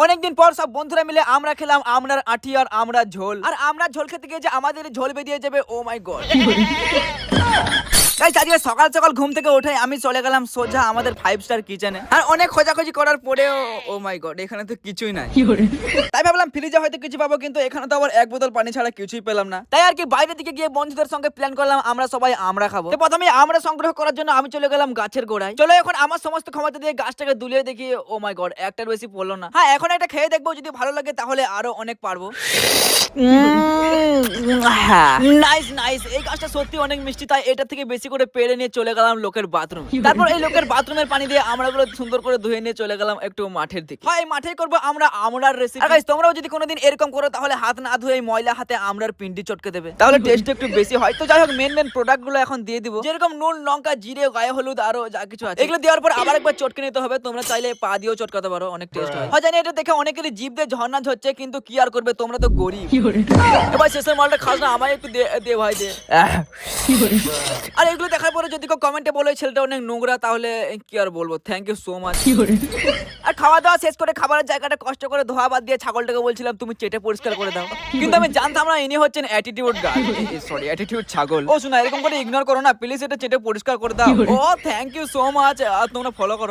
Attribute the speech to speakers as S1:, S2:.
S1: অনেকদিন পর সব বন্ধুরা মিলে আমরা খেলাম আমরার আঁটি আর আমরা ঝোল। আর আমরা ঝোল খেতে গিয়ে যে আমাদের ঝোল বেরিয়ে যাবে, ও মাই গড। গাইস, আজকে সকাল সকাল ঘুম থেকে উঠে আমি চলে গেলাম সোজা আমাদের 5 স্টার কিচেনে। আর অনেক খোঁজাখুঁজি করার পরেও ও মাই গড, এখানে তো কিছুই নাই। তাই ভাবলাম ফ্রিজে হয়তো কিছু পাবো, কিন্তু এখানে তো আবার এক বোতল পানি ছাড়া কিছুই পেলাম না। তাই আর কি বাইরের দিকে গিয়ে বন্ধুদের সঙ্গে প্ল্যান করলাম আমরা সবাই আমরা খাবো। তো প্রথমে আমরা সংগ্রহ করার জন্য আমি চলে গেলাম গাছের গোড়ায়। চলো এখন আমার সমস্ত ক্ষমতা দিয়ে গাছটাকে দুলিয়ে দেখি। ও মাই গড, একটার বেশি পড়লো না। হ্যাঁ, এখন একটা খেয়ে দেখবো, যদি ভালো লাগে তাহলে আরো অনেক পারবো। নাইস নাইস, এই গাছটা সত্যি অনেক মিষ্টি, তাই এটা থেকে বেশি করে পেরে নিয়ে চলে গেলাম লোকের বাথরুম। তারপর এই লোকের বাথরুমের পানি দিয়ে আমরাগুলো সুন্দর করে ধুয়ে নিয়ে চলে গেলাম একটু মাঠের দিকে। হয় মাঠে করবো আমরা আমরার রেসিপি। গাইস, তোমরাও যদি কোনোদিন এরকম করো তাহলে হাত না ধুয়ে এই ময়লা হাতে আমরার পিন্ডি চটকে দেবে, তাহলে টেস্ট একটু বেশি হয়। তো যাই হোক, মেন প্রোডাক্ট গুলো এখন দিয়ে দিব, যেরকম নুন, লঙ্কা, জিরে, গায়ে হলুদ, আরো যা কিছু আছে। এগুলো দেওয়ার পর আবার একবার চটকে নিতে হবে। তোমরা চাইলে পা দিয়েও চটকাতে পারো, অনেক টেস্ট হয়। জানি এটা দেখে অনেকেরই জিভ দিয়ে ঝর্ণা ঝরছে, কিন্তু কি আর করবে, তোমরা তো গরিব। এবার শেষের মালটা খাস না, আমায় একটু দে ভাই দে। আর এগুলো দেখার পরে যদি কেউ কমেন্টে বলে ছেলেটা অনেক নোংরা, তাহলে কি আর বলবো, থ্যাংক ইউ সো মাচ। আর খাওয়া দাওয়া শেষ করে খাবারের জায়গাটা কষ্ট করে ধোয়া বাদ দিয়ে ছাগলটাকে বলছিলাম তুমি চেটে পরিষ্কার করে দাও, কিন্তু আমি জানতাম না ইনি হচ্ছেন অ্যাটিটিউড গার্ল, সরি অ্যাটিটিউড ছাগল। ও শোনা, এরকম করে ইগনোর করো না প্লিজ, এটা চেটে পরিষ্কার করে দাও। ও থ্যাংক ইউ সো মাচ, আর তোমরা ফলো করো।